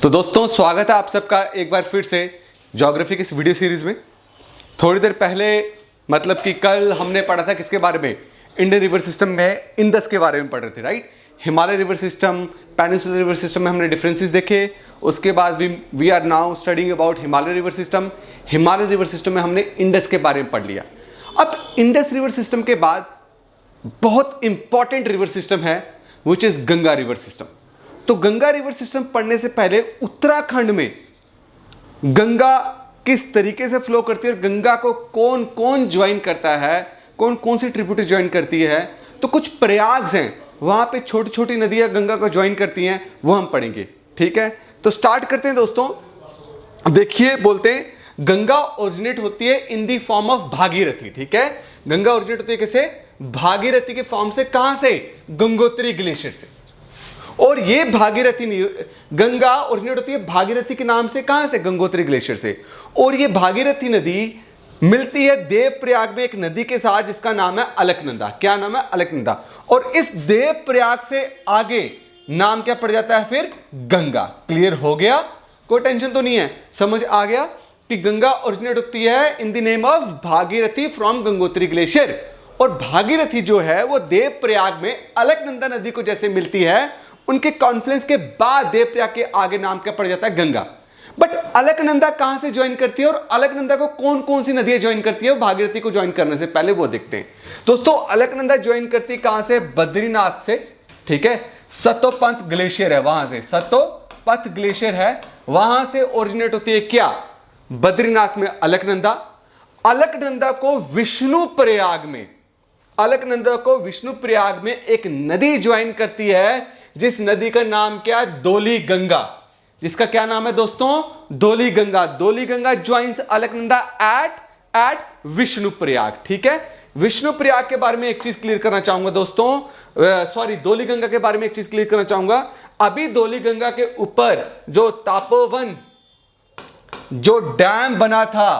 तो दोस्तों स्वागत है आप सबका एक बार फिर से ज्योग्राफी की इस वीडियो सीरीज में। थोड़ी देर पहले मतलब कि कल हमने पढ़ा था किसके बारे में, इंडियन रिवर सिस्टम में इंडस के बारे में पढ़ रहे थे, right. Himalaya river system, peninsular river system में हमने डिफरेंसेस देखे। उसके बाद we are now studying about Himalaya river system. Himalaya river system में हमने इंडस के बारे में पढ़ लिया। अब इंडस रिवर सिस्टम के बाद बहुत इंपॉर्टेंट रिवर सिस्टम है which is Ganga river system. तो गंगा रिवर सिस्टम पढ़ने से पहले उत्तराखंड में गंगा किस तरीके से फ्लो करती है और गंगा को कौन कौन ज्वाइन करता है, कौन कौन सी ट्रिब्यूटरी ज्वाइन करती है, तो कुछ प्रयाग्स हैं वहां पे छोटी छोटी नदियां गंगा को ज्वाइन करती हैं, वो हम पढ़ेंगे। ठीक है, तो स्टार्ट करते हैं दोस्तों। देखिए, बोलते हैं गंगा ओरिजिनेट होती है इन दी फॉर्म ऑफ भागीरथी। ठीक है, गंगा ओरिजिनेट होती है कैसे, भागीरथी के फॉर्म से। कहां से, गंगोत्री ग्लेशियर से। और ये भागीरथी नहीं, गंगा ओरिजिनेट होती है भागीरथी के नाम से। कहां से, गंगोत्री ग्लेशियर से। और ये भागीरथी नदी मिलती है देवप्रयाग में एक नदी के साथ जिसका नाम है अलकनंदा। क्या नाम है, अलकनंदा। और इस देवप्रयाग से आगे नाम क्या पड़ जाता है फिर, गंगा। क्लियर हो गया, कोई टेंशन तो नहीं है, समझ आ गया कि गंगा ओरिजिनेट होती है in the name of Bhagirathi from Gangotri glacier. और भागीरथी जो है वो देवप्रयाग में अलकनंदा नदी को जैसे मिलती है, उनके कॉन्फ्लुएंस के बाद देवप्रयाग के आगे नाम क्या पड़ जाता है, गंगा। बट अलकनंदा कहां से ज्वाइन करती है और अलकनंदा को कौन कौन सी नदियां ज्वाइन करती है भागीरथी को ज्वाइन करने से पहले, वो देखते हैं। दोस्तों अलकनंदा ज्वाइन करती है कहां से, बद्रीनाथ से। ठीक है, सतोपंथ ग्लेशियर है वहां से, सतोपंथ ग्लेशियर है वहां से ओरिजिनेट होती है क्या, बद्रीनाथ में अलकनंदा। अलकनंदा को विष्णुप्रयाग में, अलकनंदा को विष्णुप्रयाग में एक नदी ज्वाइन करती है जिस नदी का नाम क्या है, दोली गंगा। जिसका क्या नाम है दोस्तों, दोली गंगा। दोली गंगा ज्वाइंस अलकनंदा एट विष्णुप्रयाग। ठीक है, विष्णुप्रयाग के बारे में एक चीज क्लियर करना चाहूंगा दोस्तों, सॉरी दोली गंगा के बारे में एक चीज क्लियर करना चाहूंगा। अभी दोली गंगा के ऊपर जो तापोवन जो डैम बना था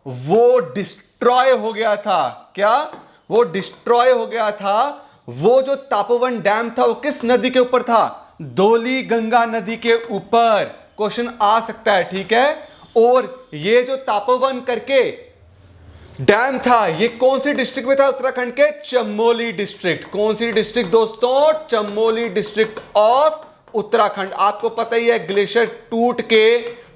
वो डिस्ट्रॉय हो गया था। क्या, वो डिस्ट्रॉय हो गया था। वो जो तापोवन डैम था वो किस नदी के ऊपर था, दोली गंगा नदी के ऊपर। क्वेश्चन आ सकता है, ठीक है। और ये जो तापोवन करके डैम था ये कौन सी डिस्ट्रिक्ट में था, उत्तराखंड के चमोली डिस्ट्रिक्ट। कौन सी डिस्ट्रिक्ट दोस्तों, चमोली डिस्ट्रिक्ट ऑफ उत्तराखंड। आपको पता ही है ग्लेशियर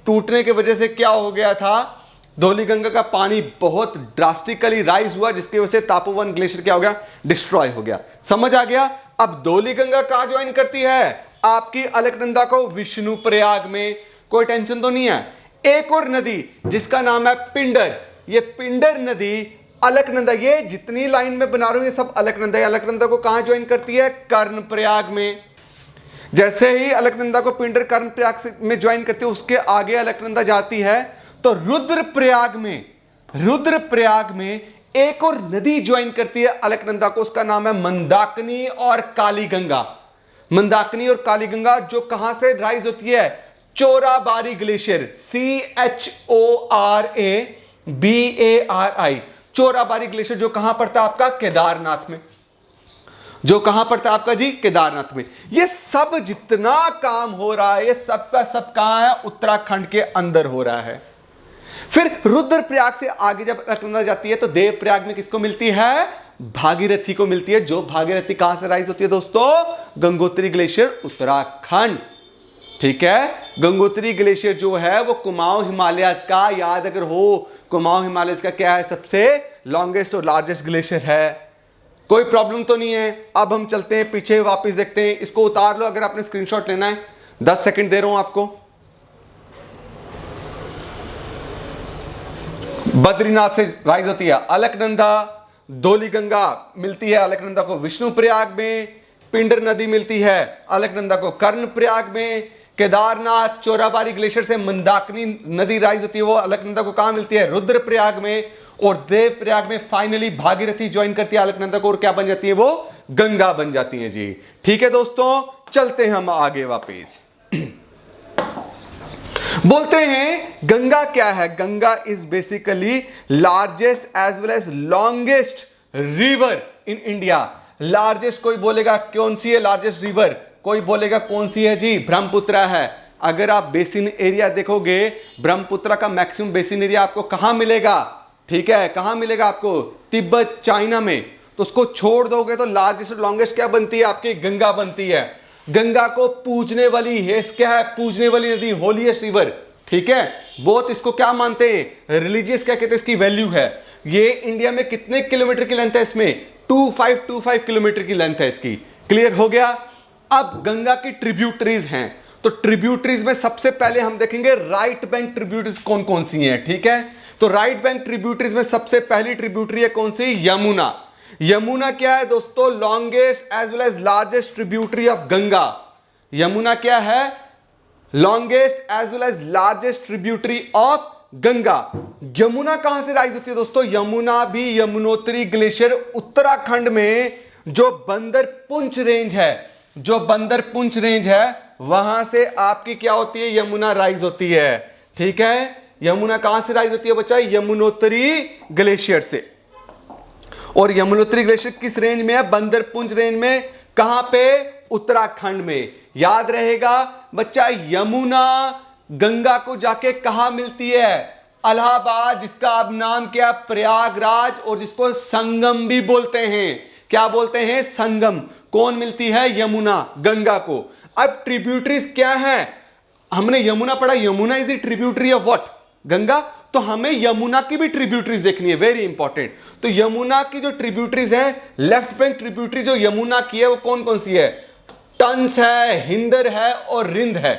टूटने की वजह से क्या हो गया था, धौली गंगा का पानी बहुत ड्रास्टिकली राइज हुआ जिसकी वजह से तापोवन ग्लेशियर क्या हो गया, डिस्ट्रॉय हो गया। समझ आ गया। अब धौली गंगा कहां ज्वाइन करती है, आपकी अलकनंदा को विष्णुप्रयाग में। कोई टेंशन तो नहीं है। एक और नदी जिसका नाम है पिंडर, ये पिंडर नदी अलकनंदा, ये जितनी लाइन में बना रहा हूं ये सब अलकनंदा है। अलकनंदा को कहां ज्वाइन करती है, कर्णप्रयाग में। जैसे ही अलकनंदा को पिंडर कर्णप्रयाग में ज्वाइन करती है उसके आगे अलकनंदा जाती है तो रुद्रप्रयाग में एक और नदी ज्वाइन करती है अलकनंदा को, उसका नाम है मंदाकिनी और कालीगंगा। मंदाकिनी और कालीगंगा जो कहां से राइज होती है, Chorabari glacier, CHORABARI, Chorabari glacier जो कहां पड़ता है आपका, केदारनाथ में। जो कहां पड़ता है आपका जी, केदारनाथ में। ये सब जितना काम हो रहा है ये सब का सब कहां है, उत्तराखंड के अंदर हो रहा है। फिर रुद्रप्रयाग से आगे जब अलकनंदा जाती है तो देवप्रयाग में किसको मिलती है, भागीरथी को मिलती है। जो भागीरथी कहां से राइज होती है दोस्तों, गंगोत्री ग्लेशियर, उत्तराखंड। ठीक है, गंगोत्री ग्लेशियर जो है वो कुमाऊं हिमालयस का, याद अगर हो, कुमाऊं हिमालयस का क्या है, सबसे लॉन्गेस्ट और लार्जेस्ट ग्लेशियर है। कोई प्रॉब्लम तो नहीं है। अब हम चलते हैं पीछे, वापस देखते हैं। इसको उतार लो अगर आपने स्क्रीनशॉट लेना है, 10 सेकंड दे रहा हूं आपको। बद्रीनाथ से राइज होती है अलकनंदा, धौली गंगा मिलती है अलकनंदा को विष्णुप्रयाग में, पिंडर नदी मिलती है अलकनंदा को कर्णप्रयाग में, केदारनाथ चोराबारी ग्लेशियर से मंदाकिनी नदी राइज होती है वो अलकनंदा को कहां मिलती है, रुद्रप्रयाग में। और देवप्रयाग में फाइनली भागीरथी ज्वाइन करती है अलकनंदा को और क्या बन जाती है, वो गंगा बन जाती है जी। ठीक है दोस्तों, चलते हैं हम आगे वापस। बोलते हैं गंगा क्या है, Ganga is basically largest as well as longest river in India. Largest कोई बोलेगा कौन सी है लार्जेस्ट रिवर, कोई बोलेगा कौन सी है जी, ब्रह्मपुत्र है। अगर आप बेसिन एरिया देखोगे, ब्रह्मपुत्र का मैक्सिमम बेसिन एरिया आपको कहां मिलेगा? ठीक है, कहां मिलेगा आपको? तिब्बत, चाइना में। तो उसको छोड़ दोगे तो लार्जेस्ट लॉन्गेस्ट क्या बनती है आपकी? गंगा बनती है। गंगा को पूजने वाली है, क्या है? पूजने वाली नदी, होलीएस्ट रिवर। ठीक है, बहुत इसको क्या मानते हैं? रिलीजियस क्या कहते हैं इसकी वैल्यू है। ये इंडिया में कितने किलोमीटर की लेंथ है इसमें? 2525 किलोमीटर की लेंथ है इसकी। क्लियर हो गया? अब गंगा की ट्रिब्यूटरीज हैं, तो ट्रिब्यूटरीज में सबसे पहले हम देखेंगे राइट बैंक ट्रिब्यूटरीज कौन कौन सी हैं। ठीक है, तो राइट बैंक ट्रिब्यूटरीज में सबसे पहली ट्रिब्यूटरी है कौन सी? यमुना। यमुना क्या है दोस्तों? Longest as well as largest tributary of Ganga. Yamuna क्या है? Longest as well as largest tributary of Ganga. Yamuna कहां से राइज होती है दोस्तों? यमुना भी यमुनोत्री ग्लेशियर उत्तराखंड में जो बंदरपुंछ रेंज है, जो बंदरपुंछ रेंज है वहां से आपकी क्या होती है? यमुना राइज होती है। ठीक है, यमुना कहां से राइज होती है बच्चा? यमुनोत्री ग्लेशियर से। और यमुनोत्री ग्लेशियर किस रेंज में है? बंदरपुंछ रेंज में। कहां पे? उत्तराखंड में। याद रहेगा बच्चा, यमुना गंगा को जाके कहां मिलती है? इलाहाबाद, जिसका अब नाम क्या? प्रयागराज, और जिसको संगम भी बोलते हैं। क्या बोलते हैं? संगम। कौन मिलती है? यमुना गंगा को। अब ट्रिब्यूटरीज क्या है? हमने यमुना पढ़ा, Yamuna is the tributary of what? Ganga. तो हमें यमुना की भी ट्रिब्यूटरीज देखनी है, वेरी इंपॉर्टेंट। तो यमुना की जो ट्रिब्यूटरीज है, लेफ्ट बैंक ट्रिब्यूटरी जो यमुना की है वो कौन कौन सी है? टंस है, हिंदर है और रिंद है।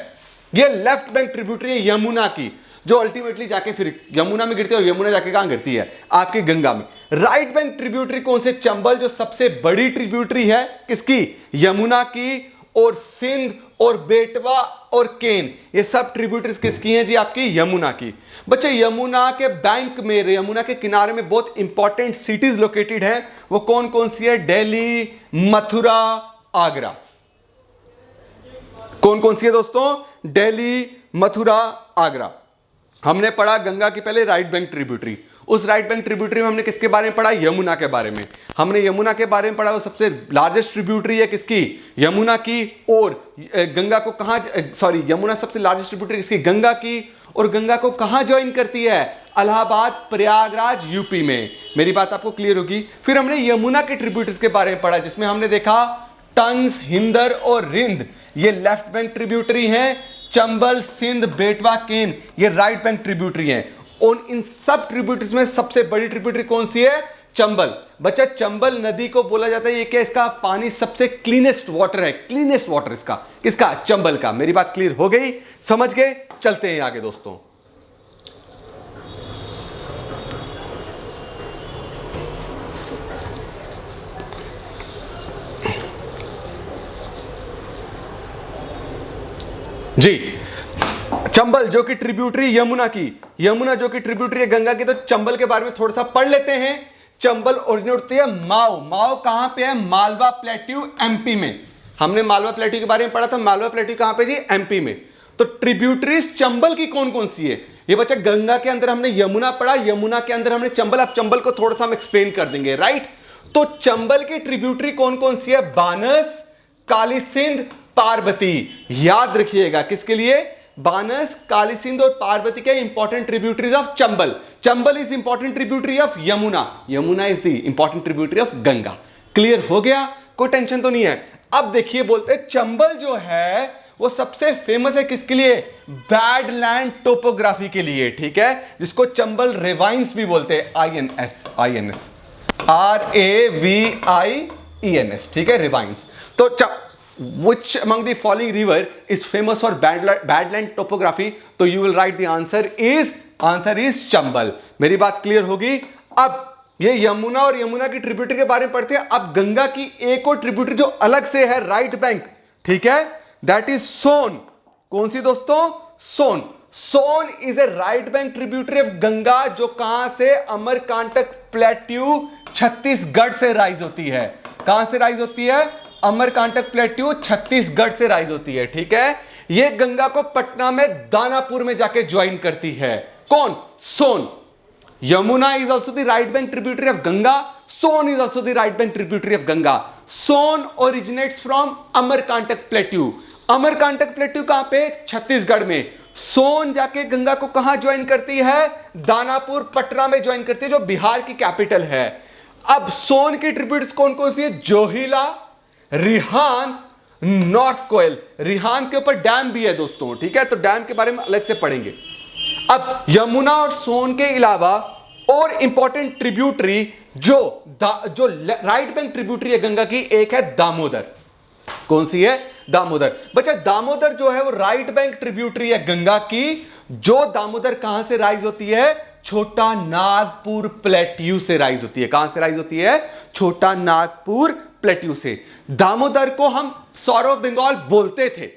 ये लेफ्ट बैंक ट्रिब्यूटरी है यमुना की, जो अल्टीमेटली जाके फिर यमुना में गिरती है। और यमुना जाके कहां गिरती है? आपकी गंगा में। राइट बैंक ट्रिब्यूटरी कौन से? चंबल, जो सबसे बड़ी ट्रिब्यूटरी है किसकी? यमुना की। और सिंध और बेटवा और केन, ये सब ट्रिब्यूटरीज किसकी हैं जी? आपकी यमुना की। बच्चे यमुना के बैंक में, यमुना के किनारे में बहुत इंपॉर्टेंट सिटीज लोकेटेड हैं। वो कौन कौन सी है? दिल्ली, मथुरा, आगरा। कौन कौन सी है दोस्तों? दिल्ली, मथुरा, आगरा। हमने पढ़ा गंगा की पहले राइट बैंक ट्रिब्यूटरी। उस राइट बैंक ट्रिब्यूटरी में हमने किसके बारे में पढ़ा? यमुना के बारे में। हमने यमुना के बारे में पढ़ा, वो सबसे लार्जेस्ट ट्रिब्यूटरी है किसकी? यमुना की। और गंगा को कहां, सॉरी, यमुना सबसे लार्जेस्ट ट्रिब्यूटरी किसकी? गंगा की। और गंगा को कहां ज्वाइन करती है? इलाहाबाद, प्रयागराज, यूपी में। मेरी बात आपको क्लियर होगी। फिर हमने यमुना के ट्रिब्यूटरीज के बारे में पढ़ा, जिसमें हमने देखा टंस, हिंदर और रिंद ये लेफ्ट बैंक ट्रिब्यूटरी हैं। चंबल, सिंध, बेटवा, केन ये राइट बैंक ट्रिब्यूटरी हैं। और इन सब ट्रिब्यूटरीज में सबसे बड़ी ट्रिब्यूटरी कौन सी है? चंबल। बच्चा, चंबल नदी को बोला जाता है, ये क्या? इसका पानी सबसे क्लीनेस्ट वाटर है। क्लीनेस्ट वाटर इसका किसका? चंबल का। मेरी बात क्लियर हो गई? समझ गए? चलते हैं आगे दोस्तों। जी, चंबल जो कि ट्रिब्यूटरी यमुना की, यमुना जो कि ट्रिब्यूटरी है गंगा की। तो चंबल के बारे में थोड़ा सा पढ़ लेते हैं। चंबल ओरिजिनेट होती है माओ। माओ कहां पे है? मालवा प्लेट्यू, एमपी में। हमने मालवा प्लेट्यू के बारे में पढ़ा था। मालवा प्लेट्यू कहां पे जी? एमपी में। तो ट्रिब्यूटरीज चंबल की कौन कौन सी है? ये बच्चा, गंगा के अंदर हमने यमुना पढ़ा, यमुना के अंदर हमने चंबल। अब चंबल को थोड़ा सा हम एक्सप्लेन कर देंगे, राइट? तो चंबल की ट्रिब्यूटरी कौन कौन सी है? बानस, काली सिंध, पार्वती। याद रखिएगा किसके लिए? बानस, काली सिंध और पार्वती के important tributaries of Chambal. Chambal is important tributary of Yamuna. Yamuna is the important tributary of Ganga. Clear हो गया? कोई टेंशन तो नहीं है। अब देखिए, बोलते हैं चंबल जो है वो सबसे फेमस है किसके लिए? बैडलैंड टोपोग्राफी के लिए। ठीक है, जिसको चंबल रेवाइंस भी बोलते हैं। INS, RAVIENS। ठीक है, रिवाइंस। तो which among the following river is famous for badland topography? तो you will write the answer is Chambal. मेरी बात क्लियर होगी? अब ये यमुना और यमुना की ट्रिब्यूटरी के बारे में पढ़ते हैं। अब गंगा की एक और ट्रिब्यूटरी जो अलग से है राइट बैंक, ठीक है, दैट इज सोन। कौन सी दोस्तों? Son. Son is a right bank tributary of Ganga, जो कहां से? अमरकांटक प्लेट्यू, छत्तीसगढ़ से राइज होती है। कहां से राइज होती है? अमरकांटक प्लेट्यू, छत्तीसगढ़ से राइज होती है। ठीक है, ये गंगा को पटना में दानापुर में जाके ज्वाइन करती है। कौन? Son. Yamuna is also the right bank tributary of Ganga. Son is also the right bank tributary of Ganga. Son originates from Amarkantak plateau. Amarkantak plateau कहां पे? छत्तीसगढ़ में। सोन जाके गंगा को कहां ज्वाइन करती है? दानापुर पटना में ज्वाइन करती है, जो बिहार की कैपिटल है। अब सोन की ट्रिब्यूट्स कौन कौन सी है? जोहिला, रिहान, नॉर्थ कोयल। रिहान के ऊपर डैम भी है दोस्तों, ठीक है, तो डैम के बारे में अलग से पढ़ेंगे। अब यमुना और सोन के अलावा और इंपॉर्टेंट ट्रिब्यूटरी जो राइट बैंक ट्रिब्यूटरी है गंगा की, एक है दामोदर। कौन सी है? दामोदर। बच्चा दामोदर जो है वो राइट बैंक ट्रिब्यूटरी है गंगा की। जो दामोदर कहां से राइज होती है? छोटा नागपुर प्लेट्यू से राइज होती है। कहां से राइज होती है? छोटा नागपुर प्लेट्यू से। दामोदर को हम सौर ऑफ बंगाल बोलते थे।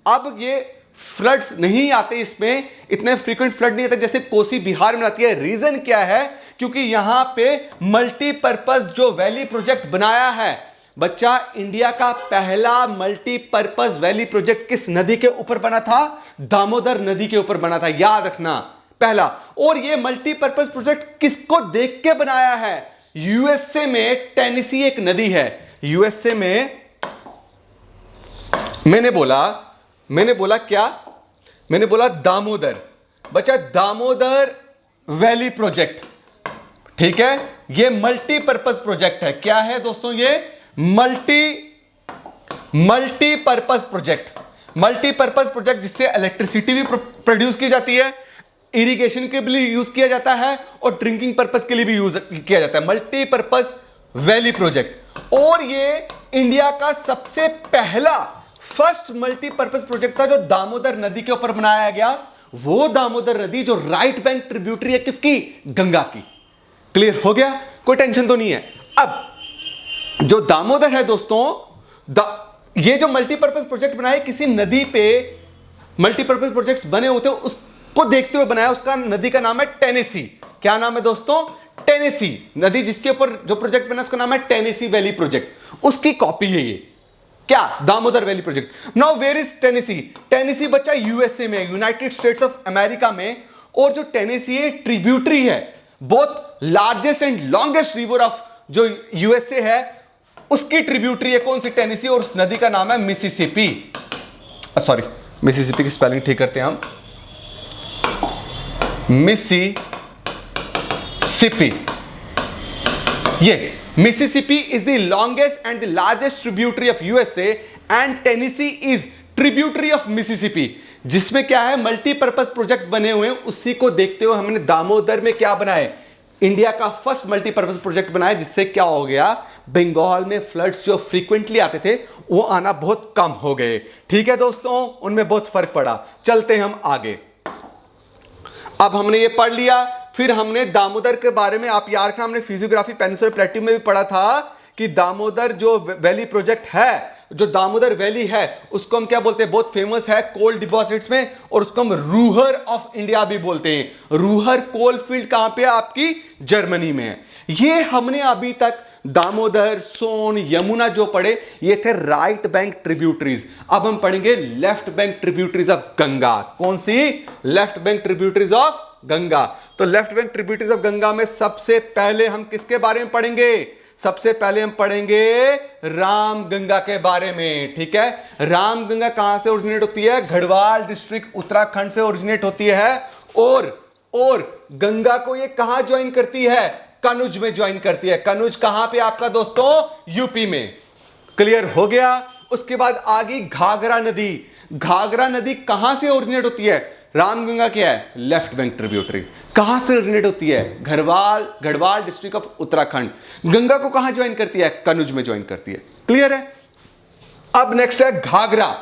अब ये फ्लड्स नहीं आते, इसमें इतने फ्रीक्वेंट फ्लड नहीं आते जैसे कोसी बिहार में आती है। रीजन क्या है? क्योंकि यहां पे मल्टीपर्पज जो वैली प्रोजेक्ट बनाया है बच्चा, इंडिया का पहला मल्टीपर्पज वैली प्रोजेक्ट किस नदी के ऊपर बना था? दामोदर नदी के ऊपर बना था, याद रखना, पहला। और ये मल्टीपर्पज प्रोजेक्ट किसको देख के बनाया है? यूएसए में टेनेसी एक नदी है, यूएसए में। मैंने बोला क्या? मैंने बोला दामोदर। बच्चा दमोदर वैली प्रोजेक्ट, ठीक है, ये मल्टीपर्पज प्रोजेक्ट है। क्या है दोस्तों? ये मल्टीपर्पज प्रोजेक्ट। मल्टीपर्पज प्रोजेक्ट जिससे इलेक्ट्रिसिटी भी प्रोड्यूस की जाती है, इरिगेशन के लिए यूज किया जाता है और ड्रिंकिंग पर्पज के लिए भी यूज किया जाता है। Multipurpose valley project. और ये इंडिया का सबसे पहला फर्स्ट मल्टीपर्पज प्रोजेक्ट था जो दामोदर नदी के ऊपर बनाया गया। वो दामोदर नदी जो राइट बैंक ट्रिब्यूटरी है किसकी? गंगा की। क्लियर हो गया? कोई टेंशन तो नहीं है। अब जो दामोदर है दोस्तों, ये जो मल्टीपर्पज प्रोजेक्ट बनाए किसी नदी पे, मल्टीपर्पज प्रोजेक्ट्स बने होते हैं उसको देखते हुए बनाया। उसका नदी का नाम है टेनेसी। क्या नाम है दोस्तों? टेनेसी नदी, जिसके ऊपर जो प्रोजेक्ट बना उसका नाम है टेनेसी वैली प्रोजेक्ट। उसकी कॉपी है ये, क्या? Damodar valley project. Now where is Tennessee? Tennessee बच्चा यूएसए में, यूनाइटेड स्टेट्स ऑफ अमेरिका में। और जो टेनेसी है ट्रिब्यूटरी है, बहुत largest and longest river of जो यूएसए है उसकी ट्रिब्यूटरी है। कौन सी? टेनेसी। और उस नदी का नाम है मिसिसिपी। सॉरी, मिसिसिपी की स्पेलिंग ठीक करते हैं हम, मिसिसिपी। ये Mississippi is the longest and the largest tributary of USA and Tennessee is tributary of Mississippi. जिसमें क्या है? मल्टीपर्पज प्रोजेक्ट बने हुए हैं। उसी को देखते हुए हमने दामोदर में क्या बनाए? इंडिया का फर्स्ट मल्टीपर्पज प्रोजेक्ट बनाया, जिससे क्या हो गया? बंगाल में फ्लड्स जो फ्रीक्वेंटली आते थे वो आना बहुत कम हो गए। ठीक है दोस्तों, उनमें बहुत फर्क पड़ा। चलते हैं हम आगे। अब हमने ये पढ़ लिया, फिर हमने दामोदर के बारे में, आप याद रखना, हमने फिजियोग्राफी पेनिनसुलर प्लेट्यू में भी पढ़ा था कि दामोदर जो वैली प्रोजेक्ट है, जो दामोदर वैली है, उसको हम क्या बोलते हैं? बहुत फेमस है कोल डिपॉजिट्स में, और उसको हम रूहर ऑफ इंडिया भी बोलते हैं। रूहर कोल फील्ड कहां पे? आपकी जर्मनी में है। ये हमने अभी तक दामोदर, सोन, यमुना जो पढ़े ये थे राइट बैंक ट्रिब्यूटरीज। अब हम पढ़ेंगे left bank tributaries of Ganga. कौन सी? Left bank tributaries of Ganga. तो left bank tributaries of Ganga में सबसे पहले हम किसके बारे में पढ़ेंगे? सबसे पहले हम पढ़ेंगे राम गंगा के बारे में। ठीक है, राम गंगा कहां से ओरिजिनेट होती है? गढ़वाल डिस्ट्रिक्ट उत्तराखंड से ओरिजिनेट होती है। और गंगा को ये कहां ज्वाइन करती है? कनुज में ज्वाइन करती है। कनुज कहां पे आपका दोस्तों? यूपी में। क्लियर हो गया? उसके बाद आगे घाघरा नदी। घाघरा नदी कहां से ओरिजिनेट होती है? रामगंगा क्या है? Left bank tributary. कहां से ओरिजिनेट होती है? Garhwal district of Uttarakhand. गंगा को कहां ज्वाइन करती है? कनुज में ज्वाइन करती है। क्लियर है? अब नेक्स्ट है घाघरा।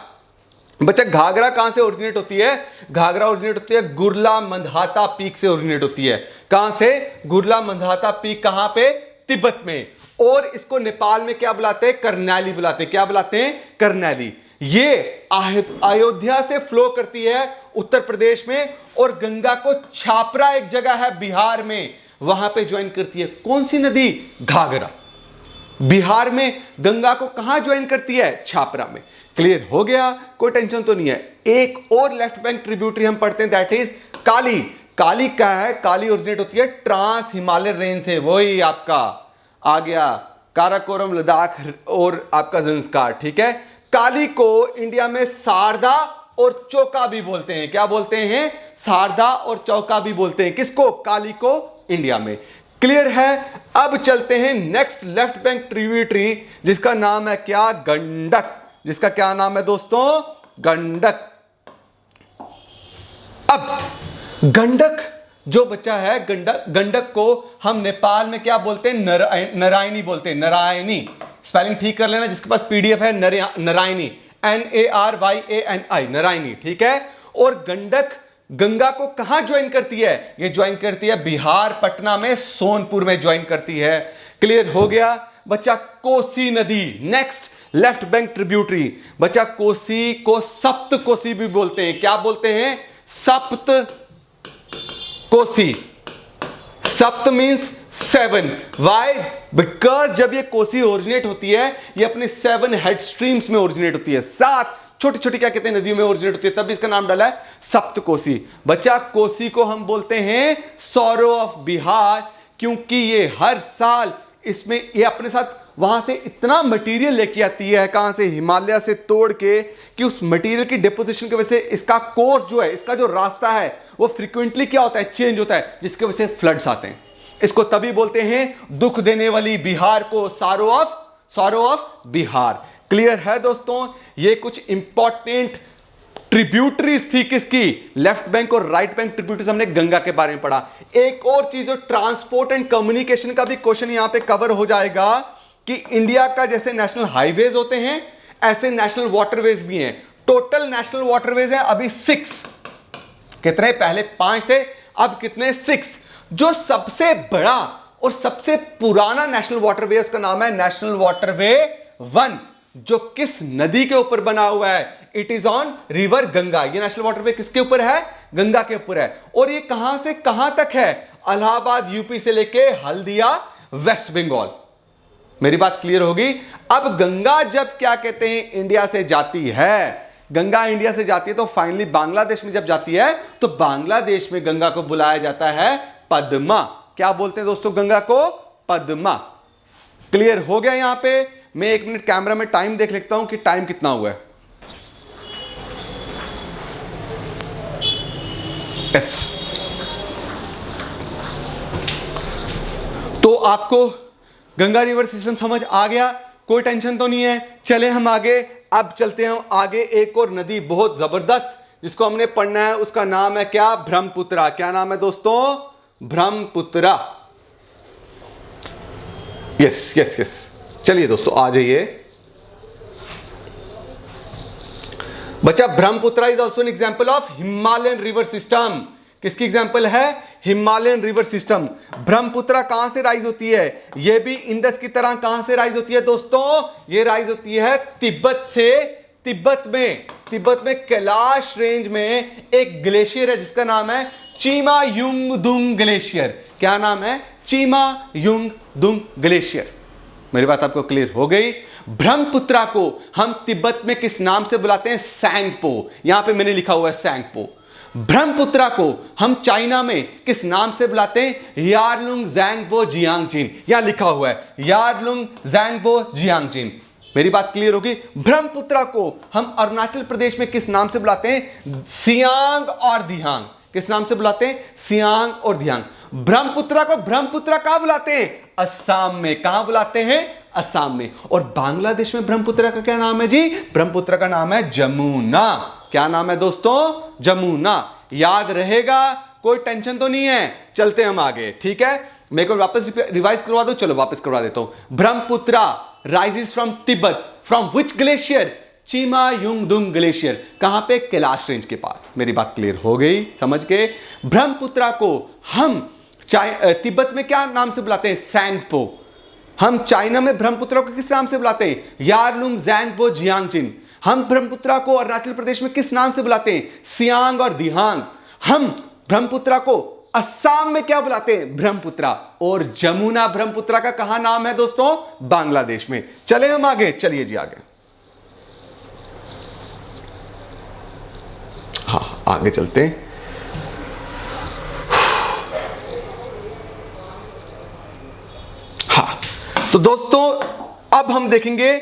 बच्चा घाघरा कहां से ओरिजिनेट होती है? घाघरा ओरिजिनेट होती है गुरला मंधाता पीक से ओरिजिनेट होती है। कहां से? गुरला मंधाता पीक कहां पे? तिब्बत में। और इसको नेपाल में क्या बुलाते हैं? करनैली बुलाते हैं। क्या बुलाते हैं? करनैली। ये अयोध्या से फ्लो करती है उत्तर प्रदेश में, और गंगा को छापरा एक जगह है बिहार में, वहां पे ज्वाइन करती है। कौन सी नदी? घाघरा। बिहार में गंगा को कहां ज्वाइन करती है? छापरा में। क्लियर हो गया? कोई टेंशन तो नहीं है। एक और लेफ्ट बैंक ट्रिब्यूटरी हम पढ़ते हैं, दैट इज काली। काली क्या है? काली ओरिजिनेट होती है ट्रांस हिमालय रेंज से। वही आपका आ गया काराकोरम, लद्दाख और आपका ज़ंस्कार। ठीक है, काली को इंडिया में शारदा और चौका भी बोलते हैं। क्या बोलते हैं? शारदा और चौका भी बोलते हैं। किसको? काली को इंडिया में। क्लियर है? अब चलते हैं नेक्स्ट लेफ्ट बैंक ट्रिब्यूटरी, जिसका नाम है क्या? गंडक। जिसका क्या नाम है दोस्तों? गंडक। अब गंडक जो बच्चा है, गंडक को हम नेपाल में क्या बोलते हैं? नारायणी बोलते हैं। नारायणी, स्पेलिंग ठीक कर लेना जिसके पास पीडीएफ है। नारायणी, NARYANI, नारायणी। ठीक है। और गंडक गंगा को कहां ज्वाइन करती है? ये ज्वाइन करती है बिहार, पटना में, सोनपुर में ज्वाइन करती है। क्लियर हो गया बच्चा? कोसी नदी नेक्स्ट लेफ्ट बैंक ट्रिब्यूटरी। बच्चा कोसी को सप्त कोसी भी बोलते हैं। क्या बोलते हैं? सप्त कोसी। सप्त मींस 7। वाई? बिकॉज जब ये कोसी ओरिजिनेट होती है, ये अपने 7 हेड स्ट्रीम्स में ओरिजिनेट होती है। 7 छोटी छोटी क्या कहते हैं नदियों में ओरिजिनेट होती है, तब इसका नाम डाला है सप्त कोसी। बच्चा कोसी को हम बोलते हैं सौरो ऑफ बिहार, क्योंकि ये हर साल इसमें ये अपने साथ वहां से इतना मटेरियल लेके आती है, कहां से? हिमालय से तोड़ के, कि उस मटेरियल की डिपोजिशन की वजह से इसका कोर्स जो है, इसका जो रास्ता है, वो फ्रीक्वेंटली क्या होता है? चेंज होता है, जिसकी वजह से फ्लड्स आते हैं। इसको तभी बोलते हैं दुख देने वाली बिहार को सॉरो ऑफ बिहार। क्लियर है दोस्तों? ये कुछ इंपॉर्टेंट ट्रिब्यूटरीज थी किसकी? लेफ्ट बैंक और राइट बैंक ट्रिब्यूटरीज। हमने गंगा के बारे में पढ़ा। एक और चीज, ट्रांसपोर्ट एंड कम्युनिकेशन का भी क्वेश्चन यहां पे कवर हो जाएगा कि इंडिया का जैसे नेशनल हाईवेज होते हैं, ऐसे नेशनल वाटरवेज भी हैं। टोटल नेशनल वाटरवेज हैं अभी 6। कितने? पहले 5 थे, अब कितने? 6। जो सबसे बड़ा और सबसे पुराना नेशनल वाटरवे, उसका नाम है नेशनल वाटरवे 1, जो किस नदी के ऊपर बना हुआ है? It is on river Ganga. ये नेशनल वाटरवे किसके ऊपर है? गंगा के ऊपर है। और ये कहां से कहां तक है? इलाहाबाद यूपी से लेके हल्दिया वेस्ट बंगाल। मेरी बात क्लियर होगी? अब गंगा जब क्या कहते हैं इंडिया से जाती है, गंगा इंडिया से जाती है, तो फाइनली बांग्लादेश में जब जाती है, तो बांग्लादेश में गंगा को बुलाया जाता है पद्मा। क्या बोलते हैं दोस्तों गंगा को? पद्मा। क्लियर हो गया? यहां पे मैं 1 मिनट कैमरा में टाइम देख लेता हूं कि टाइम कितना हुआ है। यस, तो आपको गंगा रिवर सिस्टम समझ आ गया? कोई टेंशन तो नहीं है। चले हम आगे। अब चलते हैं आगे। एक और नदी बहुत जबरदस्त जिसको हमने पढ़ना है, उसका नाम है क्या? ब्रह्मपुत्रा। क्या नाम है दोस्तों? ब्रह्मपुत्रा। Yes yes yes. चलिए दोस्तों आ जाइए। बच्चा Brahmaputra is also an example of Himalayan river system. किसकी एग्जाम्पल है? Himalayan river system. ब्रह्मपुत्रा कहां से राइज होती है? यह भी इंदस की तरह कहां से राइज होती है दोस्तों? यह राइज होती है तिब्बत से। तिब्बत में कैलाश रेंज में एक ग्लेशियर है जिसका नाम है चीमा युंगदुंग ग्लेशियर। क्या नाम है? चीमा युंगदुंग ग्लेशियर। मेरी बात आपको क्लियर हो गई? ब्रह्मपुत्रा को हम तिब्बत में किस नाम से बुलाते हैं? सैंगपो। यहां पे मैंने लिखा हुआ है सैंगपो। ब्रह्मपुत्रा को हम चाइना में किस नाम से बुलाते हैं? यारलुंग ज़ैंगबो जियांगजिन। यहां लिखा हुआ है यारलुंग ज़ैंगबो जियांगजिन। मेरी बात क्लियर होगी? ब्रह्मपुत्रा को हम अरुणाचल प्रदेश में किस नाम से बुलाते हैं? सियांग और दिहांग। किस नाम से बुलाते हैं? सियांग और दिहांग। ब्रह्मपुत्रा को ब्रह्मपुत्रा कहां बुलाते हैं? असम में। कहां बुलाते हैं? असम में। और बांग्लादेश में ब्रह्मपुत्रा का क्या नाम है जी? ब्रह्मपुत्रा का नाम है जमुना। क्या नाम है दोस्तों? जमुना। याद रहेगा? कोई टेंशन तो नहीं है? चलते हम आगे। ठीक है, मेरे को वापस रिवाइज करवा दो। चलो वापस करवा देता हूं। Brahmaputra rises from Tibet. From which glacier? Chema Yungdung glacier. कहां पे? कैलाश रेंज के पास। मेरी बात क्लियर हो गई? समझ गए? ब्रह्मपुत्रा को हम तिब्बत में क्या नाम से बुलाते हैं? सैंगपो। हम चाइना में ब्रह्मपुत्रा को किस नाम से बुलाते हैं? यारलुंग ज़ैंगबो जियांगजिन। हम ब्रह्मपुत्रा को अरुणाचल प्रदेश में किस नाम से बुलाते हैं? सियांग और दिहांग। हम ब्रह्मपुत्रा को असम में क्या बुलाते हैं? ब्रह्मपुत्रा। और जमुना ब्रह्मपुत्रा का कहां नाम है दोस्तों? बांग्लादेश में। चले हम आगे। चलिए जी आगे। हाँ आगे चलते हैं। हाँ तो दोस्तों अब हम देखेंगे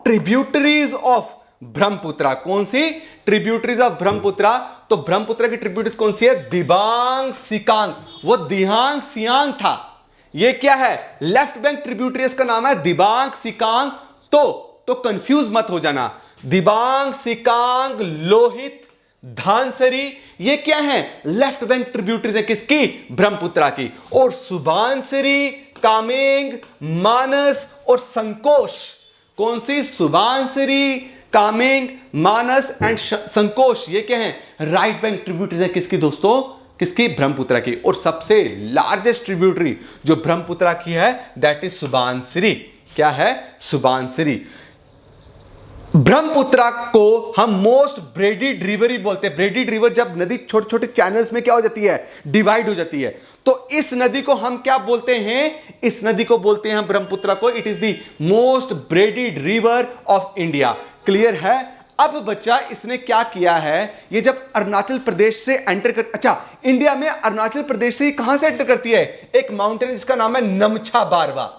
ट्रिब्यूटरीज ऑफ ब्रह्मपुत्रा। कौन सी? Tributaries of Brahmaputra. तो ब्रह्मपुत्रा की ट्रिब्यूटरीज कौन सी है? दिबांग सिकांग। वो दिहांग सियांग था, ये क्या है? लेफ्ट बैंक ट्रिब्यूटरीज का नाम है दिबांग सिकांग। तो कंफ्यूज मत हो जाना, दिबांग सिकांग लोहित धानसरी ये क्या है? लेफ्ट बैंक ट्रिब्यूटरीज है किसकी? ब्रह्मपुत्रा की। और सुबानसिरी, कामेंग, मानस और संकोश, कौन सी? सुबानसिरी, कामेंग, मानस एंड संकोश ये क्या है? राइट बैंक ट्रिब्यूटरीज है किसकी दोस्तों? किसकी? ब्रह्मपुत्रा की। और सबसे लार्जेस्ट ट्रिब्यूटरी जो ब्रह्मपुत्रा की है दैट इज सुबानसिरी। क्या है? सुबानसिरी। ब्रह्मपुत्रा को हम मोस्ट ब्रेडिड रिवर ही बोलते हैं। ब्रेडिड रिवर जब नदी छोटे छोटे चैनल्स में क्या हो जाती है? डिवाइड हो जाती है। तो इस नदी को हम क्या बोलते हैं? इस नदी को बोलते हैं ब्रह्मपुत्रा को, it is the most braided river of India. Clear है? अब बच्चा इसने क्या किया है, ये जब अरुणाचल प्रदेश से एंटर कर, अच्छा इंडिया में अरुणाचल प्रदेश से कहां से एंटर करती है? एक माउंटेन जिसका नाम है नमछा बारवा।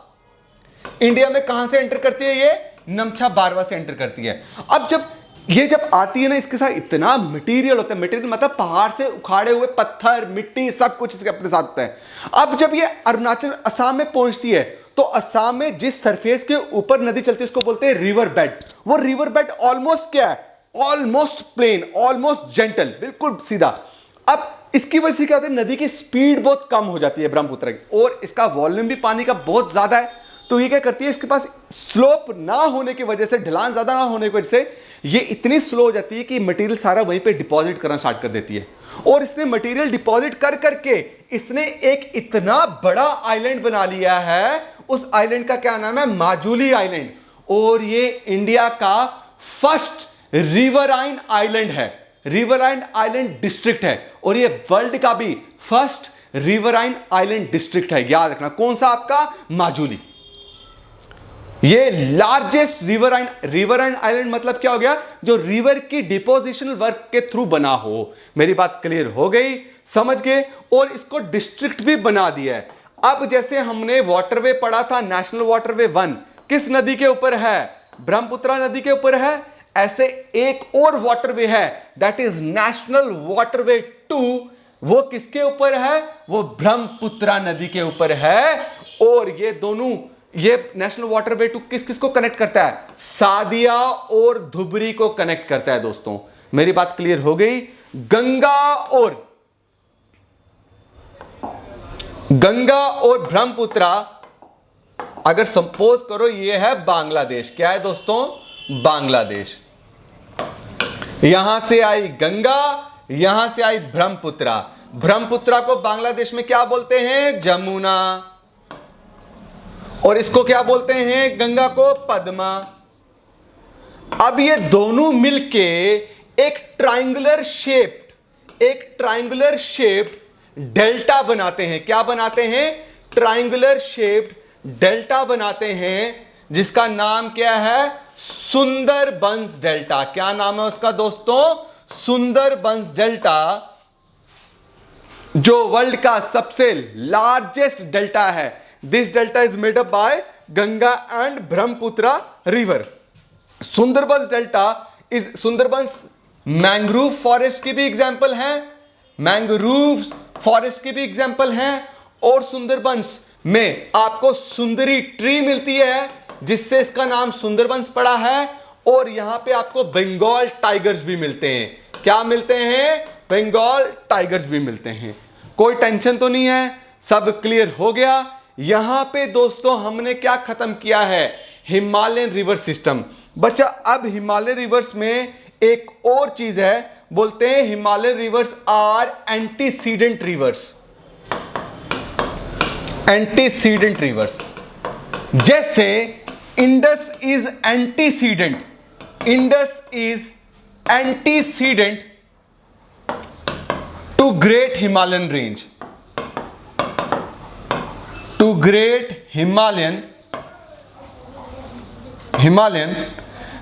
इंडिया में कहां से एंटर करती है? ये नमछा बारवा से एंटर करती है। अब जब आती है ना, इसके साथ इतना मटेरियल होता है। मटेरियल मतलब पहाड़ से उखाड़े हुए पत्थर, मिट्टी, सब कुछ इसके अपने साथ होता है। अब जब ये अरुणाचल असम में पहुंचती है तो असम में जिस सरफेस के ऊपर नदी चलती है उसको बोलते हैं रिवर बेड। वो रिवर बेड ऑलमोस्ट क्या है? ऑलमोस्ट प्लेन, ऑलमोस्ट जेंटल, बिल्कुल सीधा। अब इसकी वजह से क्या होता है? नदी की स्पीड बहुत कम हो जाती है ब्रह्मपुत्र की, और इसका वॉल्यूम भी पानी का बहुत ज्यादा है। तो ये क्या करती है? इसके पास स्लोप ना होने की वजह से, ढलान ज्यादा ना होने की वजह से ये इतनी स्लो हो जाती है कि मटेरियल सारा वहीं पे डिपॉजिट करना स्टार्ट कर देती है। और इसने मटेरियल डिपॉजिट कर करके इसने एक इतना बड़ा आइलैंड बना लिया है। उस आइलैंड का क्या नाम है? माजुली आइलैंड। और ये इंडिया का फर्स्ट रिवराइन आइलैंड है, रिवराइन आइलैंड डिस्ट्रिक्ट है। और ये वर्ल्ड का भी फर्स्ट रिवराइन आइलैंड डिस्ट्रिक्ट है। याद रखना, कौन सा? आपका माजुली। ये लार्जेस्ट रिवराइन आइलैंड मतलब क्या हो गया? जो रिवर की डिपोजिशनल वर्क के थ्रू बना हो। मेरी बात क्लियर हो गई? समझ गए? और इसको डिस्ट्रिक्ट भी बना दिया है। अब जैसे हमने वाटरवे पढ़ा था, नेशनल वाटरवे 1 किस नदी के ऊपर है? ब्रह्मपुत्रा नदी के ऊपर है। ऐसे एक और वाटरवे है दैट इज नेशनल वाटरवे 2, वो किसके ऊपर है? वो ब्रह्मपुत्रा नदी के ऊपर है। और ये दोनों, ये नेशनल वाटरवे 2 किस किस को कनेक्ट करता है? सादिया और धुबरी को कनेक्ट करता है। दोस्तों मेरी बात क्लियर हो गई? गंगा और ब्रह्मपुत्रा, अगर सपोज करो ये है बांग्लादेश। क्या है दोस्तों? बांग्लादेश। यहां से आई गंगा, यहां से आई ब्रह्मपुत्रा। ब्रह्मपुत्रा को बांग्लादेश में क्या बोलते हैं? जमुना। और इसको क्या बोलते हैं? गंगा को पद्मा। अब ये दोनों मिलके एक ट्रायंगुलर शेप्ड डेल्टा बनाते हैं। क्या बनाते हैं? ट्रायंगुलर शेप्ड डेल्टा बनाते हैं, जिसका नाम क्या है? सुंदरबंस डेल्टा। क्या नाम है उसका दोस्तों? सुंदरबंस डेल्टा, जो वर्ल्ड का सबसे लार्जेस्ट डेल्टा है। This delta is made up by Ganga and Brahmaputra river. Sundarbans delta is, Sundarbans mangrove forest की भी एग्जांपल है, मैंग्रोव फॉरेस्ट की भी एग्जांपल है। और सुंदरबंस में आपको सुंदरी ट्री मिलती है, जिससे इसका नाम सुंदरबंस पड़ा है। और यहां पे आपको बंगाल टाइगर्स भी मिलते हैं। क्या मिलते हैं? बंगाल टाइगर्स भी मिलते हैं। कोई टेंशन तो नहीं है? सब क्लियर हो गया? यहां पे दोस्तों हमने क्या खत्म किया है? Himalayan river system. बच्चा अब हिमालय रिवर्स में एक और चीज है, बोलते हैं Himalaya rivers are antecedent rivers. Antecedent rivers, जैसे Indus is antecedent, Indus is antecedent to great Himalayan range, to great Himalayan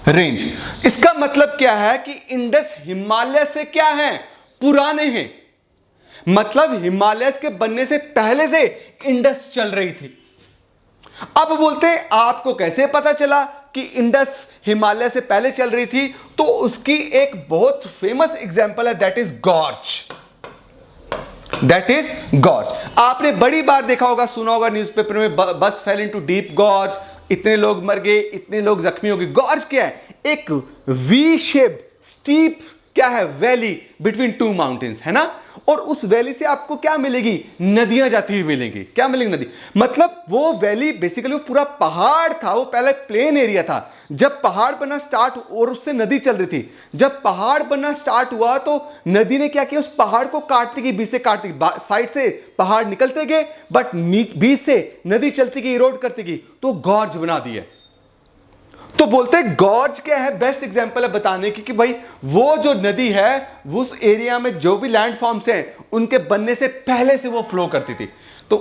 range. इसका मतलब क्या है कि इंडस हिमालय से क्या है? पुराने हैं। मतलब हिमालय के बनने से पहले से इंडस चल रही थी। अब बोलते हैं आपको कैसे पता चला कि इंडस हिमालय से पहले चल रही थी, तो उसकी एक बहुत फेमस एग्जांपल है, that is gorge. That is gorge. आपने बड़ी बार देखा होगा, सुना होगा न्यूज़पेपर में, बस फेल इनटू डीप गॉर्ज, इतने लोग मर गए, इतने लोग जख्मी हो गए। गॉर्ज क्या है? एक वी शेप्ड स्टीप क्या है, वैली बिटवीन टू माउंटेन्स, है ना। और उस वैली से आपको क्या मिलेगी? नदियां जाती हुई मिलेंगी। क्या मिलेगी? नदी। मतलब वो वैली बेसिकली वो पूरा पहाड़ था, वो पहले प्लेन एरिया था। जब पहाड़ बनना स्टार्ट और उससे नदी चल रही थी, जब पहाड़ बनना स्टार्ट हुआ तो नदी ने क्या किया, उस पहाड़ को काटती गई, बीच से काटती गई, साइड से पहाड़ निकलते गए, बट बीच से नदी चलती गई, इरोड करती गई, तो गॉर्ज बना दिया। तो बोलते हैं गॉर्ज क्या है? बेस्ट एग्जांपल है बताने की कि भाई वो जो नदी है, उस एरिया में जो भी लैंडफॉर्म्स हैं, उनके बनने से पहले से वो फ्लो करती थी। तो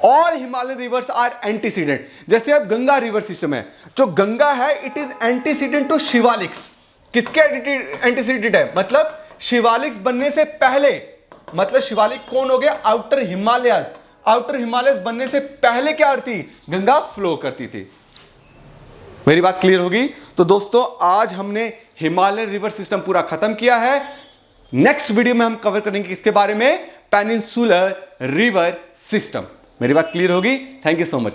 all Himalayan rivers are antecedent. जैसे अब गंगा रिवर सिस्टम है, जो गंगा है it is antecedent to Shivaliks. किसके एंटीसीडेंट है? मतलब शिवालिक्स बनने से पहले। मतलब शिवालिक कौन हो गया? Outer Himalayas. आउटर हिमालयस बनने से पहले क्या थी? गंगा फ्लो करती थी। मेरी बात क्लियर होगी? तो दोस्तों आज हमने हिमालयन रिवर सिस्टम पूरा खत्म किया है। नेक्स्ट वीडियो में हम कवर करेंगे किसके बारे में? Peninsular river system. मेरी बात क्लियर होगी? Thank you so much.